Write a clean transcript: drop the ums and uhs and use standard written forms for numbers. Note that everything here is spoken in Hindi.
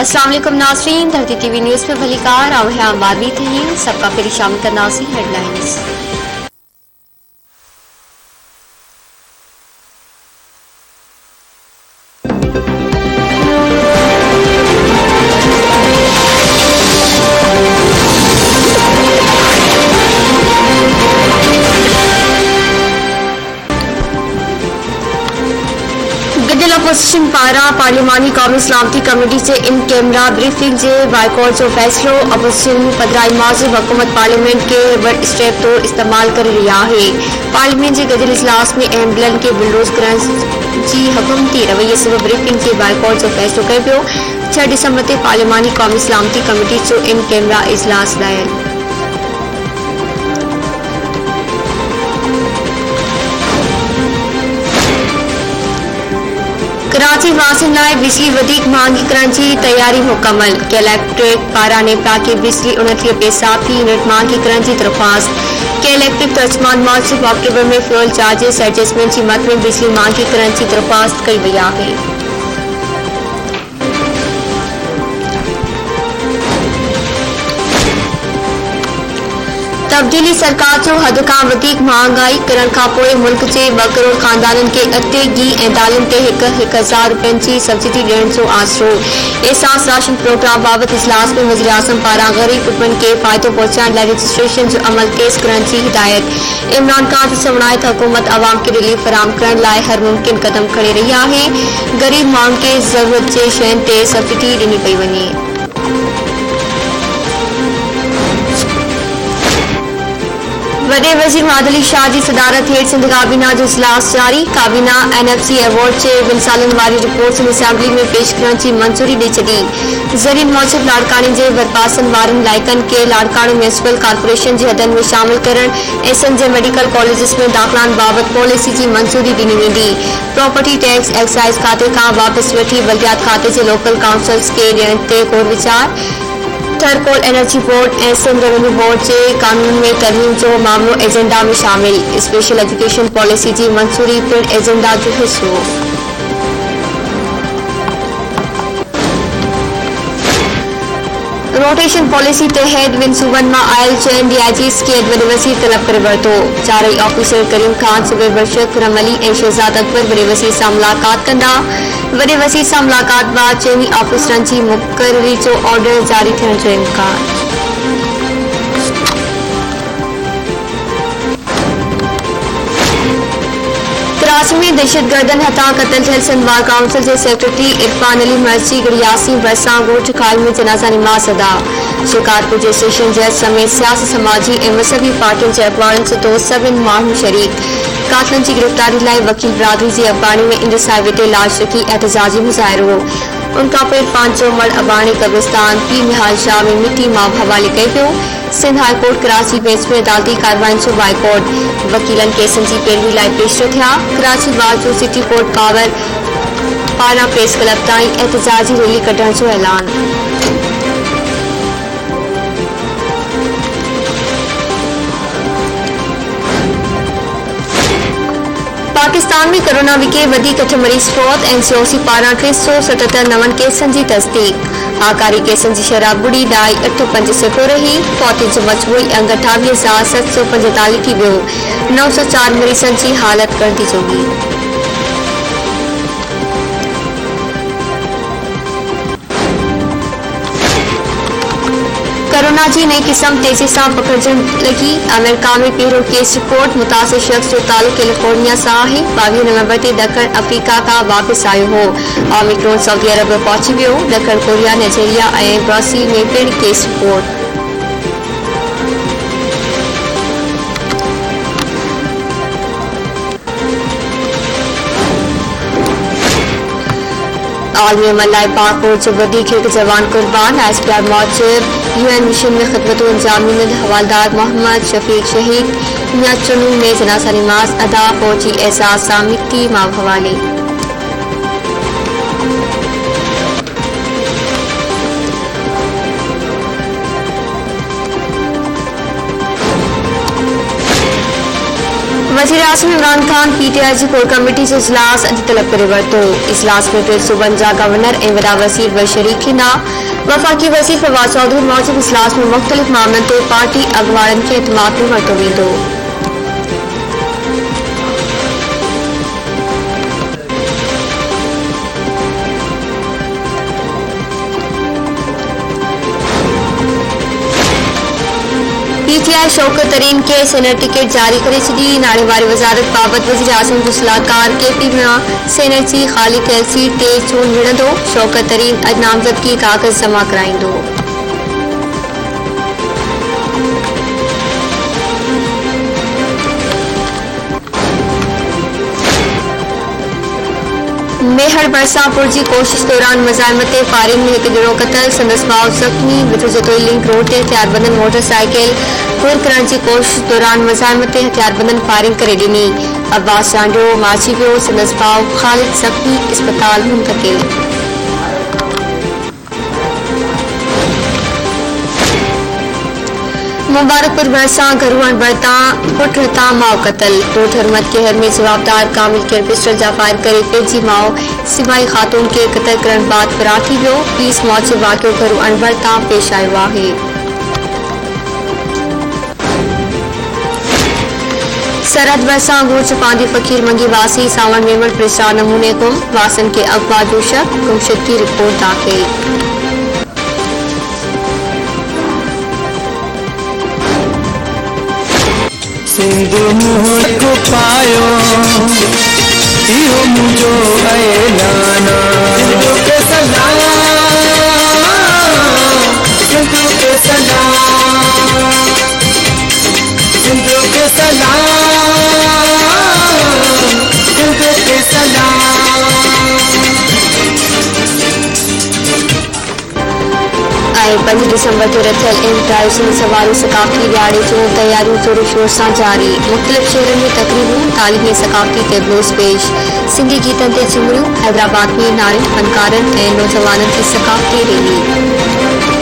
अस्सलाम वालेकुम नाज़रीन, धरती टीवी न्यूज़ में भलीकार आम बाबी थी सबका फिर शामिल करना सी हेडलाइंस। अपोजिशन पारा पार्लिमानी कौमी सलामती कमेटी से in camera briefing J boycott जो फैसलो अपोजिशन पदराई माजिब हुकूमत पार्लियामेंट के वट स्टेप तो इस्तेमाल कर रहा है। पार्लियामेंट के गजल इजलास में अहम बिलन के बिलरोज करण जी हुकूमती रवैये से ब्रीफिंग जे बाइकॉट जो फैसलो कर पियो। 6 दिसंबर ते पार्लिमानी कौमी सलामती कमेटी जो इन कैमरा इजलास लायल। कराची वासिन लाइ बिजली वधीक महांगी करण जी तैयारी मुकम्मल। कलेक्ट्रेट पारा ने पाकि बिजली 29 पैसा फी यूनिट महांगी करण जी दरख्वास्त। कलेक्ट्रेट तर्जमान मौजूद अक्टूबर में फ्यूल चार्जेस एडजस्टमेंट जी मद में बिजली महांगी करण जी दरख्वास्त कई वई है। तब्दीली सरकार जो हद का वधीक महंगाई करण का पोइ मुल्क के 2 करोड़ खानदानन के अटे गी ऐं दालनि ते 1,000 रुपयनि जी सब्सिडी ॾियण जो आसरो। एहसास राशन प्रोग्राम बाबति इजलास में वज़ीर आज़म पारां ग़रीब कुटुंबनि खे फ़ाइदो पहुचाइण लाइ रजिस्ट्रेशन जो अमल तेज़ करण जी हिदायत। इमरान खान जो चवणु आहे त हुकूमत अवाम खे रिलीफ फराहम करण लाइ हर मुमकिन कदम खणे रही आहे। ग़रीब माण्हुनि खे ज़रूरत जे शयुनि ते सब्सिडी ॾिनी पई वञे। वडे वजीर मादली शाह की सदारत हेठ सिंध काबीना जो इजलास जारी। काबीना NFC अवार्ड के 2 सालन वारी रिपोर्ट सिंध असेंबली में पेश करण की मंजूरी दी छी। ज़रीन मौजूद लाड़कानी के बरपासन वारन इलाइकन के लाड़कानी म्यूनिसिपल कॉर्पोरेशन के हदन में शामिल करण ऐं सिंध के मेडिकल कॉलेजस में दाख़िलान बाबत पॉलिसी की मंजूरी ॾिनी वेंदी। प्रॉपर्टी टैक्स एक्साइज खाते का वापस वठी बल्दियात खाते के लोकल काउंसिल्स के ॾियण ते गौर विचार। थर्कोल एनर्जी बोर्ड ऐं सिंध रेवेन्यू बोर्ड के कानून में तरमीम जो मामलो एजेंडा में शामिल। स्पेशल एजुकेशन पॉलिसी की मंजूरी पिण एजेंडा जो हिस्सो। रोटेशन पॉलिसी तहत ॿिनि सूबनि मां आयल 6 DIGs खे वॾे वज़ीर तलब करे वरितो। चारई ऑफिसर करीम खान, सूबे बर्शद खुरम अली ऐं शहजाद अकबर वॾे वज़ीर सां मुलाक़ात कंदा। वॾे वज़ीर सां मुलाक़ात बाद चइनी ऑफिसरनि जी मुक़ररी जो ऑर्डर जारी थियण जो इम्कान। कराची में दहशतगर्दन हथा कतल थियल सिंध बार काउंसिल के सेक्रेटरी इरफान अली मस्जिद रियासी भरसा गोठ खाल में जनाजा नमाज अदा। शिकारपुर के सेशन जज समेत सियासी समाजी और मजहबी पार्टियों के अखबारों से तो सभिनी माण्हू शरीक। कातलन की गिरफ्तारी लाइ वकील बरादरी की अबाणी में इंदिसार वेटे लाश रखी एहतजाजी मुजाहिरो। उनका पोइ 5 मर्द अबाणी कब्रिस्तान पी निहाल शाह में मिट्टी माप हवाले कई पियो। Sindh high court Karachi bench में अदालती कार्रवाई जो बाइकॉट। वकीलन केसन की पैरवी लाइ पेशरो थिया। कराची बार जो सिटी कोर्ट पावर पारा प्रेस क्लब ताईं एहतजाजी रैली कढण जो ऐलान। पाकिस्तान में कोरोना के वधीक 8 मरीज फौत ऐं COC पारां 377 नवन केसन की तस्दीक। आकारी केसन की शरह बुढ़ी 2.85 रही। फौती जो मजमूई अंग 28,745 थी वियो। 904 मरीजन की हालत गणती जोगी। कोरोना की नई किस्म तेजी से पकड़न लगी। अमेरिका में पहिरों केस रिपोर्ट। मुतासिर शख्स जो ताल्लुक कैलिफोर्निया से है। 22 नवंबर ते दक्षिण अफ्रीका का वापस आयो हो। ओमिक्रॉन सऊदी अरब पहुंची वियो। दक्षिण कोरिया, नाइजीरिया और ब्राजील में पिण केस रिपोर्ट। आलमी अमल लाइ पाक फौज जो वधीक हिकु जवान कुर्बान। ISPR मौजूद UN मिशन में ख़िदमत अंजाम ॾींदड़ हवालदार मोहम्मद शफीक शहीद। या चुनू में जनाज़ा नमाज अदा। फौजी एहसास सां मिट्टी माप हवाले। वज़ीर आज़म इमरान खान PTI जी कोर कमेटी से इजलास अॼु तलब करे वरितो। इजलास में टे सूबनि जा गवर्नर ऐं वॾा वज़ीर बि शरीक थींदा। वफ़ाक़ी वज़ीर फवाद चौधरी मौजूदु इजलास में मुख़्तलिफ़ मामलनि ते पार्टी अॻुवाणनि खे इत्माद में वरितो वेंदो। PTI शौकत तरीन खे सेनेट टिकट जारी करे छॾी। नाणे वारी वज़ारत बाबति वज़ीर आज़म जो सलाहकार KP मीणा सेनेट जी ख़ाली कयल सीट ते चूंड विढ़ंदो। शौकत तरीन अॼु नामज़दगी कागज़ जमा कराईंदो। मेहर बरसापुर जी कोशिश दौरान मुज़ाहिमत फायरिंग में हिकु ॼणो क़तल, संदसि भाउ ज़ख़्मी। विच जतोई लिंक रोड ते हथियारबंदनि मोटरसाइकिल फुर करण जी कोशिश दौरान मुज़ाहिमत हथियारबंदनि फायरिंग करे ॾिनी। अब्बास सांडियो माची वियो, संदसि भाउ ख़ालिद ज़ख़्मी इस्पताल मुंतक़िल। मुबारकपुर भरिसां घरू अणबड़ता पुट हितां माउ क़तल। कोट हरमत कहर में जवाबदार कामिल केर पिस्टल जा फायर करे पंहिंजी माउ सिपाही ख़ातून खे क़तल करण बाद फरार थी वियो। पुलिस मौत वाक़ियो घरू अणबड़ता पेश आयो आहे। सरहद भरिसां गुड़ छपांदी फ़कीर मंगी वासी सावण मेमण प्रिस्टा नमूने गुम। वासन खे अगवा जो शक, गुमशुदगी रिपोर्ट दाख़िल। सिंधु मुंह को पायो इहो मुझो ऐलाना। सिंधु के सलाम, सिंधु के सलाम, सिंधु के सलाम, सिंधु के सलाम। 5 दिसंबर ते रथियल इंतहाई सवारी सकाफ़ती ॾियारे जूं तयारियूं जोर शोर सां जारी। मुख़्तलिफ़ शहरनि में तक़रीबूं, तालीमी सकाफ़ती टेबलोस पेश। सिंधी गीतनि ते झुमरियूं। हैदराबाद में नारियुनि, फनकारनि ऐं नौजवाननि जी सकाफ़ती रैली।